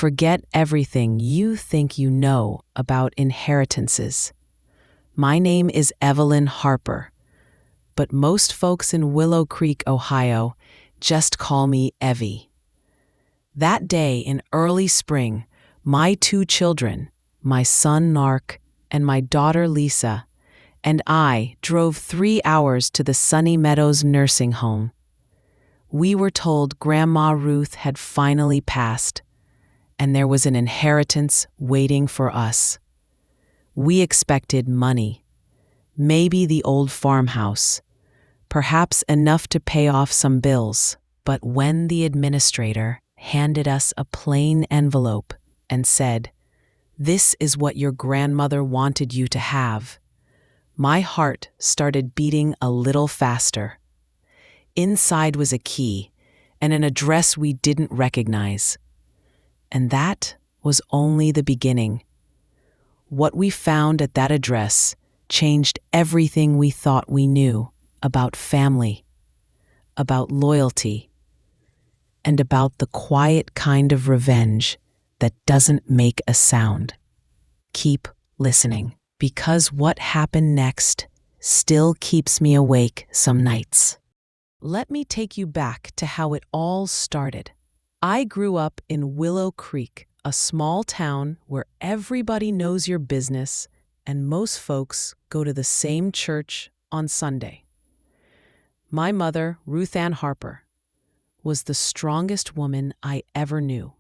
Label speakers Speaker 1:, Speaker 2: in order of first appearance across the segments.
Speaker 1: Forget everything you think you know about inheritances. My name is Evelyn Harper, but most folks in Willow Creek, Ohio, just call me Evie. That day in early spring, my two children, my son Nark and my daughter Lisa, and I drove 3 hours to the Sunny Meadows nursing home. We were told Grandma Ruth had finally passed, and there was an inheritance waiting for us. We expected money, maybe the old farmhouse, perhaps enough to pay off some bills. But when the administrator handed us a plain envelope and said, "This is what your grandmother wanted you to have," my heart started beating a little faster. Inside was a key and an address we didn't recognize. And that was only the beginning. What we found at that address changed everything we thought we knew about family, about loyalty, and about the quiet kind of revenge that doesn't make a sound. Keep listening, because what happened next still keeps me awake some nights. Let me take you back to how it all started. I grew up in Willow Creek, a small town where everybody knows your business and most folks go to the same church on Sunday. My mother, Ruth Harper, was the strongest woman I ever knew.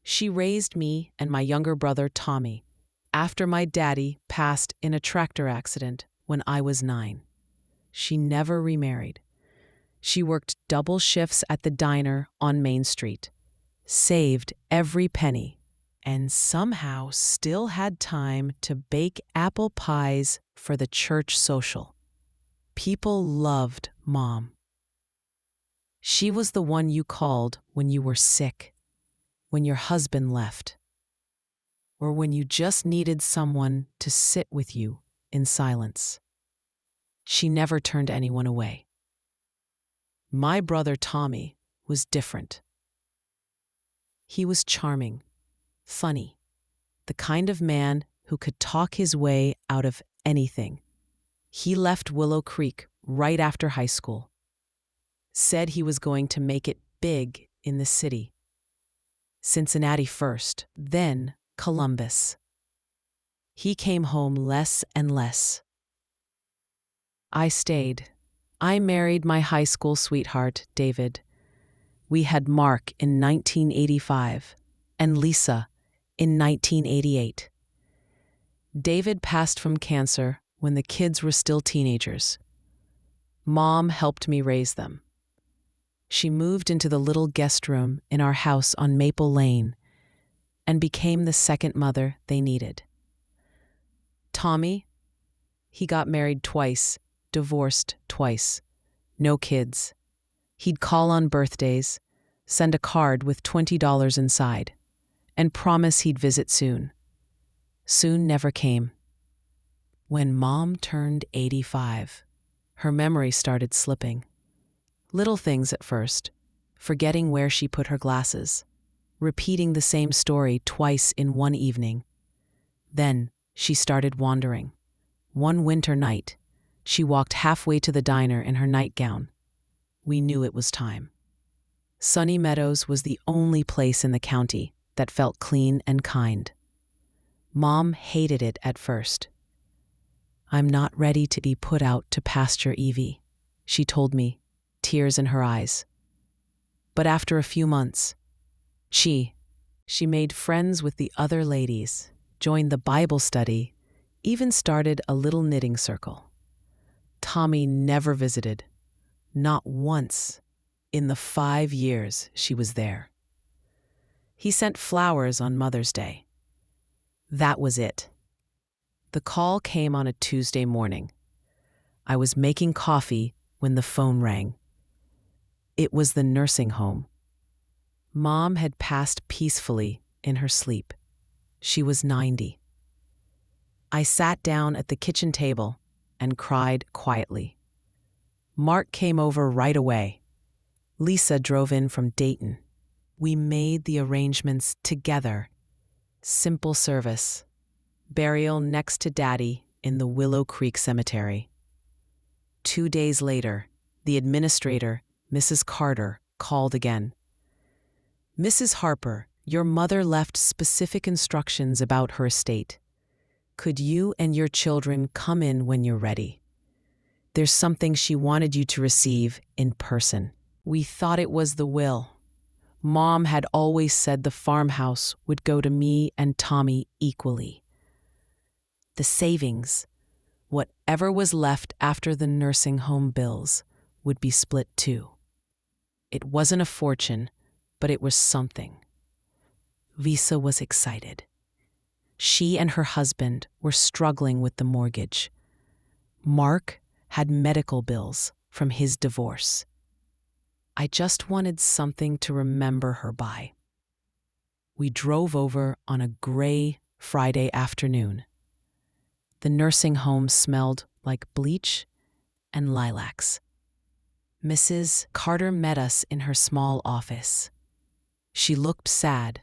Speaker 1: She raised me and my younger brother, Tommy, after my daddy passed in a tractor accident when I was 9. She never remarried. She worked double shifts at the diner on Main Street, saved every penny, and somehow still had time to bake apple pies for the church social. People loved Mom. She was the one you called when you were sick, when your husband left, or when you just needed someone to sit with you in silence. She never turned anyone away. My brother Tommy was different. He was charming, funny, the kind of man who could talk his way out of anything. He left Willow Creek right after high school, said he was going to make it big in the city. Cincinnati first, then Columbus. He came home less and less. I stayed. I married my high school sweetheart, David. We had Mark in 1985 and Lisa in 1988. David passed from cancer when the kids were still teenagers. Mom helped me raise them. She moved into the little guest room in our house on Maple Lane and became the second mother they needed. Tommy, he got married twice, divorced twice, no kids. He'd call on birthdays, send a card with $20 inside, and promise he'd visit soon. Soon never came. When Mom turned 85, her memory started slipping. Little things at first, forgetting where she put her glasses, repeating the same story twice in one evening. Then she started wandering. One winter night, she walked halfway to the diner in her nightgown. We knew it was time. Sunny Meadows was the only place in the county that felt clean and kind. Mom hated it at first. "I'm not ready to be put out to pasture, Evie," she told me, tears in her eyes. But after a few months, she made friends with the other ladies, joined the Bible study, even started a little knitting circle. Tommy never visited, not once, in the 5 years she was there. He sent flowers on Mother's Day. That was it. The call came on a Tuesday morning. I was making coffee when the phone rang. It was the nursing home. Mom had passed peacefully in her sleep. She was 90. I sat down at the kitchen table and cried quietly. Mark came over right away. Lisa drove in from Dayton. We made the arrangements together. Simple service. Burial next to Daddy in the Willow Creek Cemetery. 2 days later, the administrator, Mrs. Carter, called again. "Mrs. Harper, your mother left specific instructions about her estate. Could you and your children come in when you're ready? There's something she wanted you to receive in person." We thought it was the will. Mom had always said the farmhouse would go to me and Tommy equally. The savings, whatever was left after the nursing home bills, would be split too. It wasn't a fortune, but it was something. Lisa was excited. She and her husband were struggling with the mortgage. Mark had medical bills from his divorce. I just wanted something to remember her by. We drove over on a gray Friday afternoon. The nursing home smelled like bleach and lilacs. Mrs. Carter met us in her small office. She looked sad,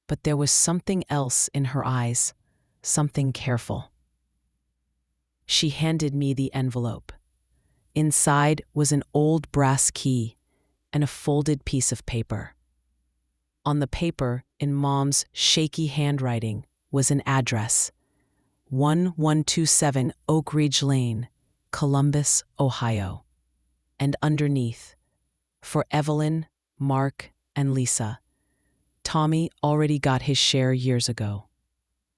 Speaker 1: but there was something else in her eyes, something careful. She handed me the envelope. Inside was an old brass key and a folded piece of paper. On the paper, in Mom's shaky handwriting, was an address: 1127 Oak Ridge Lane, Columbus, Ohio. And underneath, for Evelyn, Mark, and Lisa. Tommy already got his share years ago.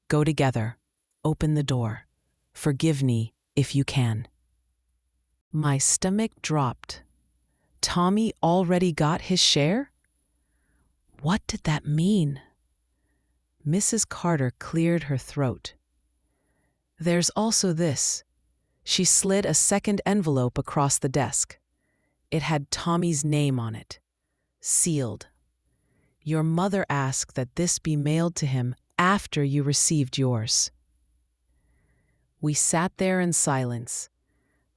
Speaker 1: Go together. Open the door. Forgive me if you can. My stomach dropped. Tommy already got his share? What did that mean? Mrs. Carter cleared her throat. There's also this. She slid a second envelope across the desk. It had Tommy's name on it, sealed. Your mother asked that this be mailed to him after you received yours. We sat there in silence.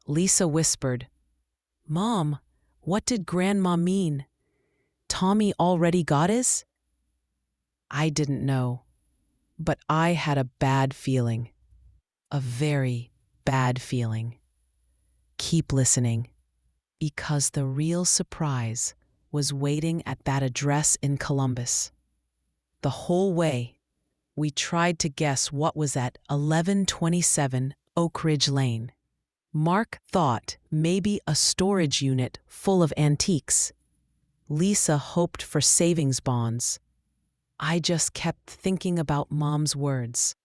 Speaker 1: Lisa whispered, "Mom, what did Grandma mean? Tommy already got his?" I didn't know, but I had a bad feeling. A very bad feeling. Keep listening, because the real surprise was waiting at that address in Columbus. The whole way, we tried to guess what was at 1127 Oak Ridge Lane. Mark thought maybe a storage unit full of antiques. Lisa hoped for savings bonds. I just kept thinking about Mom's words.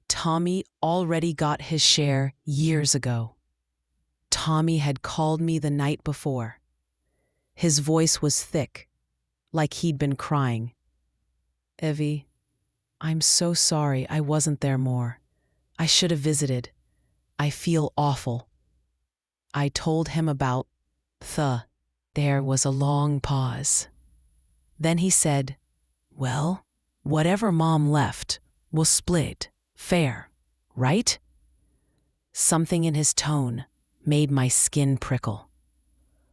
Speaker 1: Tommy already got his share years ago. Tommy had called me the night before. His voice was thick, like he'd been crying. "Evie, I'm so sorry I wasn't there more. I should have visited. I feel awful." I told him about There was a long pause. Then he said, "Well, whatever Mom left, we'll split. Fair, right?" Something in his tone made my skin prickle.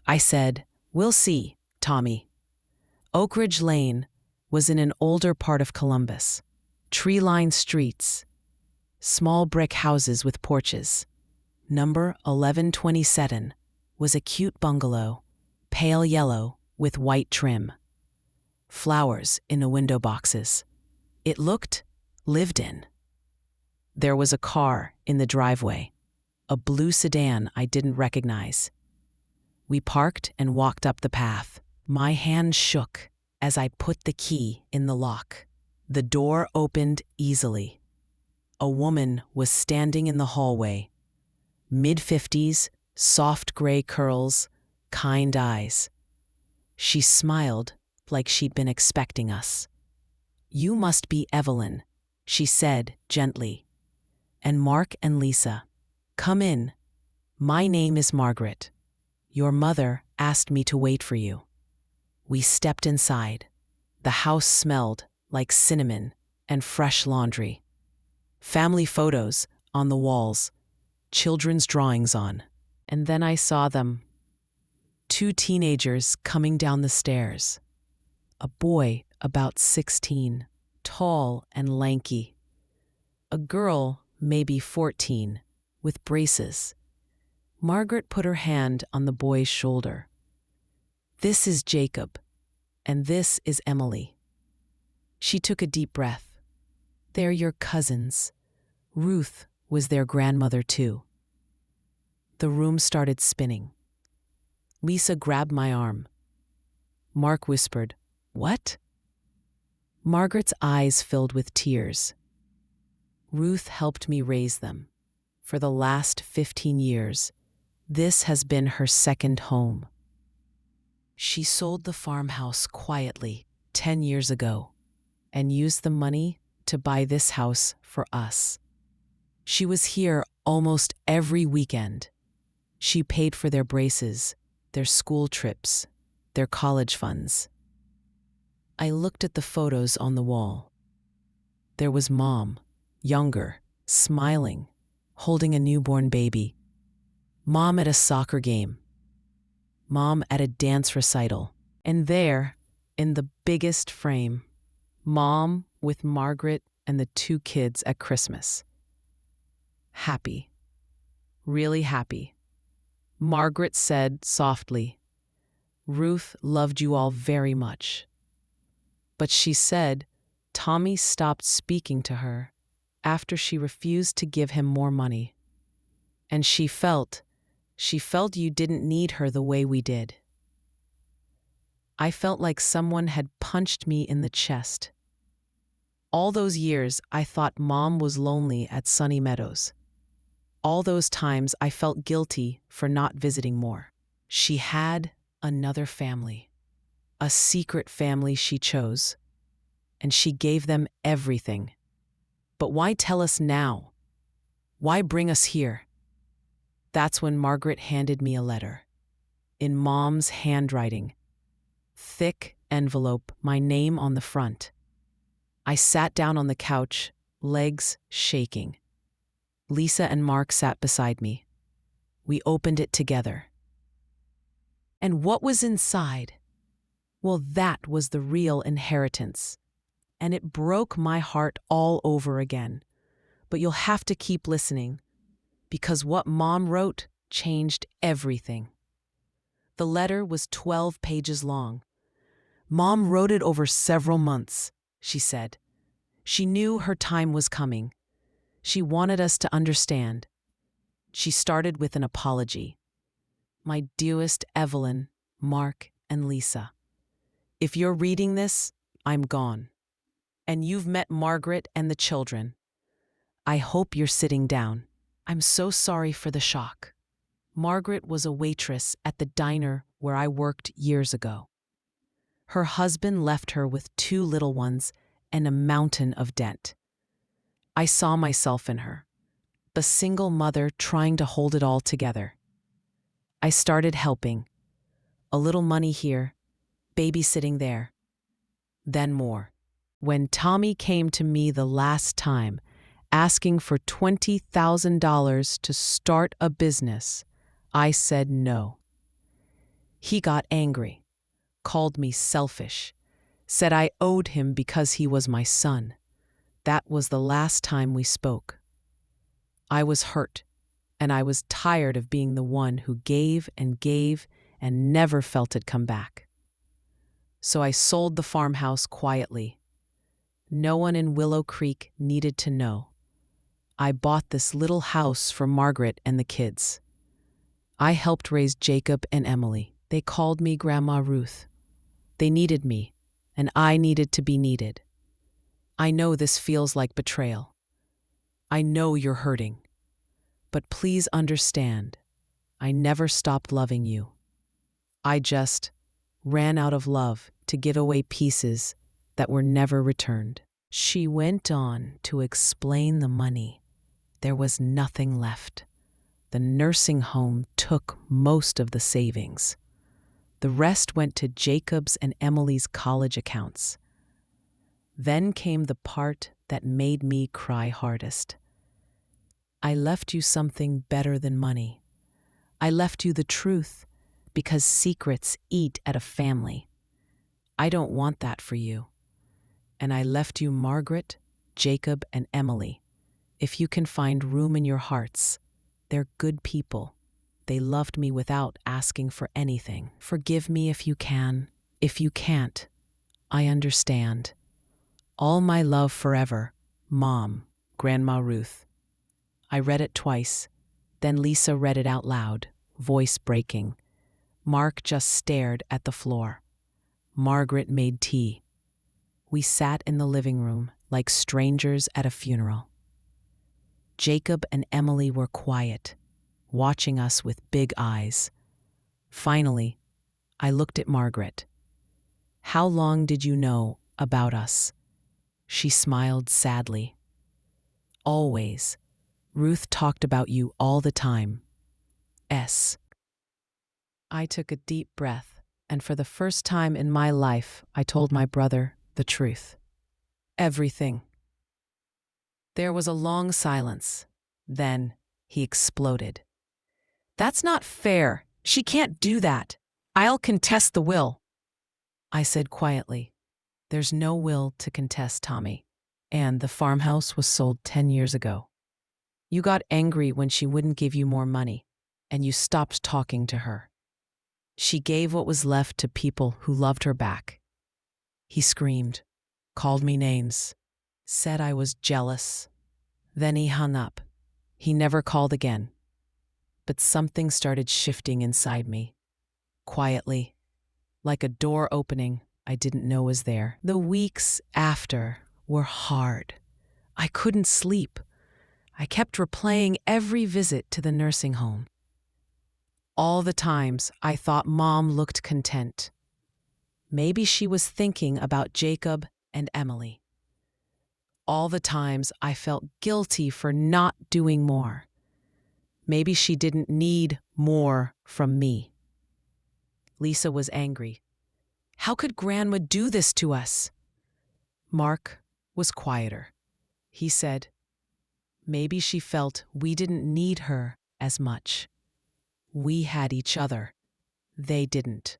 Speaker 1: I said, "We'll see, Tommy." Oak Ridge Lane was in an older part of Columbus. Tree-lined streets, small brick houses with porches. Number 1127 was a cute bungalow, pale yellow with white trim. Flowers in the window boxes. It looked lived in. There was a car in the driveway, a blue sedan I didn't recognize. We parked and walked up the path. My hand shook as I put the key in the lock. The door opened easily. A woman was standing in the hallway. Mid-50s, soft gray curls, kind eyes. She smiled like she'd been expecting us. "You must be Evelyn," she said gently. "And Mark and Lisa. Come in. My name is Margaret. Your mother asked me to wait for you." We stepped inside. The house smelled like cinnamon and fresh laundry. Family photos on the walls, children's drawings on. And then I saw them. 2 teenagers coming down the stairs. a boy about 16, tall and lanky. A girl, maybe 14, with braces. Margaret put her hand on the boy's shoulder. "This is Jacob, and this is Emily." She took a deep breath. "They're your cousins." Ruth was their grandmother too. The room started spinning. Lisa grabbed my arm. Mark whispered, "What?" Margaret's eyes filled with tears. Ruth helped me raise them. For the last 15 years, this has been her second home. She sold the farmhouse quietly 10 years ago and used the money to buy this house for us. She was here almost every weekend. She paid for their braces, their school trips, their college funds. I looked at the photos on the wall. There was Mom, younger, smiling, holding a newborn baby. Mom at a soccer game. Mom at a dance recital. And there, in the biggest frame, Mom with Margaret and the 2 kids at Christmas. Happy. Really happy. Margaret said softly, "Ruth loved you all very much." But she said Tommy stopped speaking to her after she refused to give him more money. And she felt you didn't need her the way we did. I felt like someone had punched me in the chest. All those years I thought Mom was lonely at Sunny Meadows. All those times I felt guilty for not visiting more. She had another family, a secret family she chose, and she gave them everything. But why tell us now? Why bring us here? That's when Margaret handed me a letter. In Mom's handwriting. Thick envelope, my name on the front. I sat down on the couch, legs shaking. Lisa and Mark sat beside me. We opened it together. And what was inside? Well, that was the real inheritance. And it broke my heart all over again. But you'll have to keep listening, because what Mom wrote changed everything. The letter was 12 pages long. Mom wrote it over several months, she said. She knew her time was coming. She wanted us to understand. She started with an apology. "My dearest Evelyn, Mark, and Lisa, if you're reading this, I'm gone. And you've met Margaret and the children. I hope you're sitting down. I'm so sorry for the shock. Margaret was a waitress at the diner where I worked years ago. Her husband left her with 2 little ones and a mountain of debt. I saw myself in her, the single mother trying to hold it all together. I started helping. A little money here, babysitting there. Then more. When Tommy came to me the last time, asking for $20,000 to start a business, I said no. He got angry, called me selfish, said I owed him because he was my son. That was the last time we spoke. I was hurt, and I was tired of being the one who gave and never felt it come back. So I sold the farmhouse quietly. No one in Willow Creek needed to know. I bought this little house for Margaret and the kids. I helped raise Jacob and Emily. They called me Grandma Ruth. They needed me, and I needed to be needed. I know this feels like betrayal. I know you're hurting. But please understand, I never stopped loving you. I just ran out of love to give away pieces that were never returned." She went on to explain the money. There was nothing left. The nursing home took most of the savings. The rest went to Jacob's and Emily's college accounts. Then came the part that made me cry hardest. I left you something better than money. I left you the truth, because secrets eat at a family. I don't want that for you. And I left you Margaret, Jacob, and Emily. If you can find room in your hearts, they're good people. They loved me without asking for anything. Forgive me if you can. If you can't, I understand. All my love forever, Mom, Grandma Ruth. I read it twice. Then Lisa read it out loud, voice breaking. Mark just stared at the floor. Margaret made tea. We sat in the living room like strangers at a funeral. Jacob and Emily were quiet, watching us with big eyes. Finally, I looked at Margaret. How long did you know about us? She smiled sadly. Always. Ruth talked about you all the time. I took a deep breath, and for the first time in my life, I told my brother the truth. Everything. There was a long silence. Then he exploded. That's not fair. She can't do that. I'll contest the will. I said quietly, there's no will to contest, Tommy. And the farmhouse was sold 10 years ago. You got angry when she wouldn't give you more money, and you stopped talking to her. She gave what was left to people who loved her back. He screamed, called me names, said I was jealous. Then he hung up. He never called again. But something started shifting inside me. Quietly, like a door opening I didn't know was there. The weeks after were hard. I couldn't sleep. I kept replaying every visit to the nursing home. All the times I thought Mom looked content. Maybe she was thinking about Jacob and Emily. All the times I felt guilty for not doing more. Maybe she didn't need more from me. Lisa was angry. How could Grandma do this to us? Mark was quieter. He said, maybe she felt we didn't need her as much. We had each other. They didn't.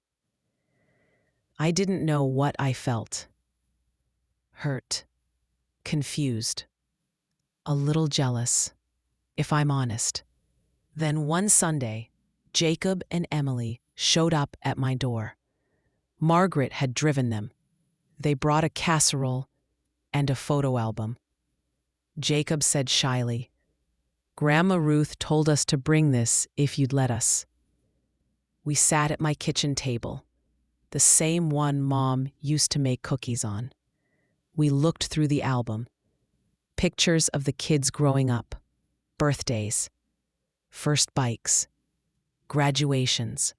Speaker 1: I didn't know what I felt. Hurt. Confused. A little jealous, if I'm honest. Then one Sunday, Jacob and Emily showed up at my door. Margaret had driven them. They brought a casserole and a photo album. Jacob said shyly, Grandma Ruth told us to bring this if you'd let us. We sat at my kitchen table, the same one Mom used to make cookies on. We looked through the album. Pictures of the kids growing up, birthdays, first bikes, graduations.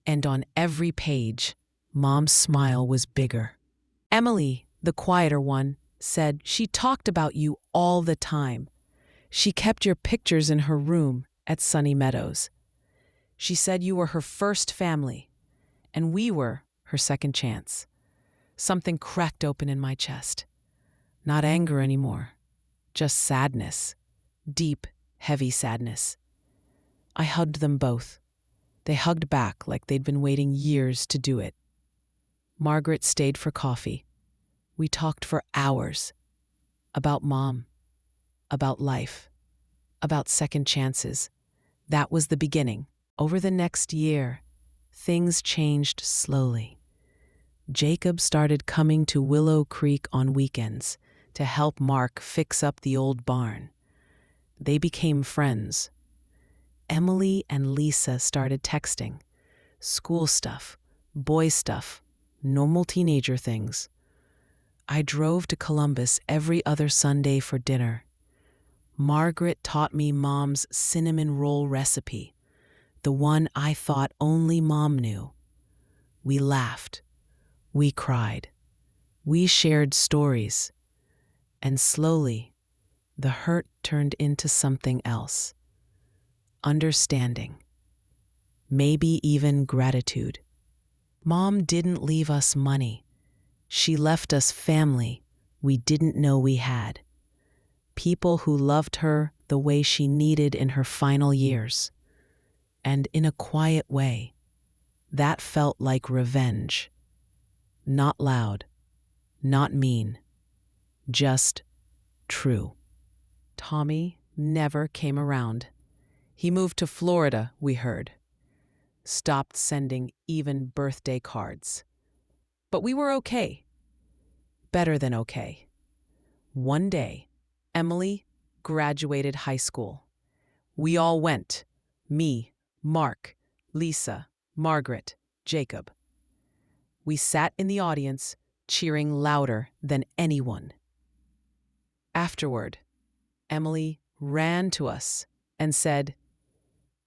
Speaker 1: And on every page, Mom's smile was bigger. Emily, the quieter one, said she talked about you all the time. She kept your pictures in her room at Sunny Meadows. She said you were her first family, and we were her second chance. Something cracked open in my chest. Not anger anymore, just sadness. Deep, heavy sadness. I hugged them both. They hugged back like they'd been waiting years to do it. Margaret stayed for coffee. We talked for hours. About Mom. About life. About second chances. That was the beginning. Over the next year, things changed slowly. Jacob started coming to Willow Creek on weekends to help Mark fix up the old barn. They became friends. Emily and Lisa started texting. School stuff, boy stuff, normal teenager things. I drove to Columbus every other Sunday for dinner. Margaret taught me Mom's cinnamon roll recipe, the one I thought only Mom knew. We laughed. We cried. We shared stories. And slowly, the hurt turned into something else. Understanding. Maybe even gratitude. Mom didn't leave us money. She left us family we didn't know we had. People who loved her the way she needed in her final years. And in a quiet way, that felt like revenge. Not loud, not mean, just true. Tommy never came around. He moved to Florida, we heard. Stopped sending even birthday cards. But we were okay. Better than okay. One day, Emily graduated high school. We all went. Me, Mark, Lisa, Margaret, Jacob. We sat in the audience, cheering louder than anyone. Afterward, Emily ran to us and said,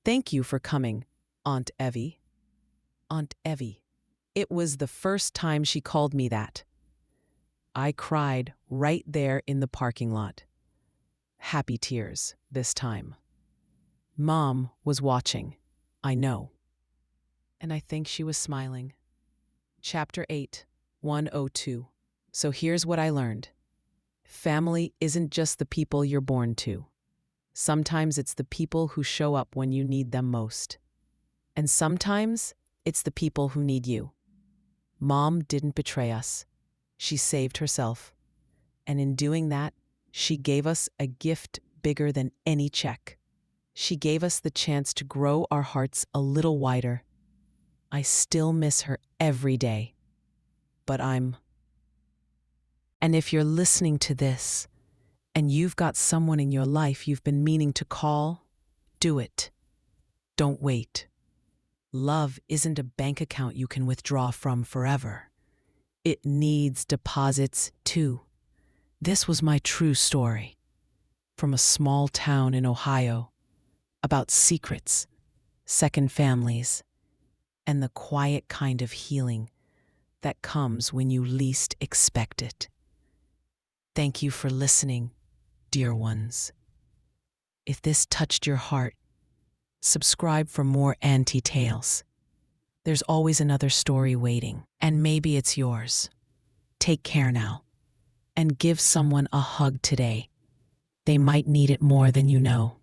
Speaker 1: "Thank you for coming, Aunt Evie." Aunt Evie. It was the first time she called me that. I cried right there in the parking lot. Happy tears this time. Mom was watching, I know. And I think she was smiling. Chapter 8, 102. So here's what I learned. Family isn't just the people you're born to. Sometimes it's the people who show up when you need them most. And sometimes it's the people who need you. Mom didn't betray us. She saved herself. And in doing that, she gave us a gift bigger than any check. She gave us the chance to grow our hearts a little wider. I still miss her every day. But And if you're listening to this, and you've got someone in your life you've been meaning to call, do it. Don't wait. Love isn't a bank account you can withdraw from forever. It needs deposits too. This was my true story. From a small town in Ohio, about secrets, second families, and the quiet kind of healing that comes when you least expect it. Thank you for listening, dear ones. If this touched your heart, subscribe for more Auntie Tales. There's always another story waiting, and maybe it's yours. Take care now, and give someone a hug today. They might need it more than you know.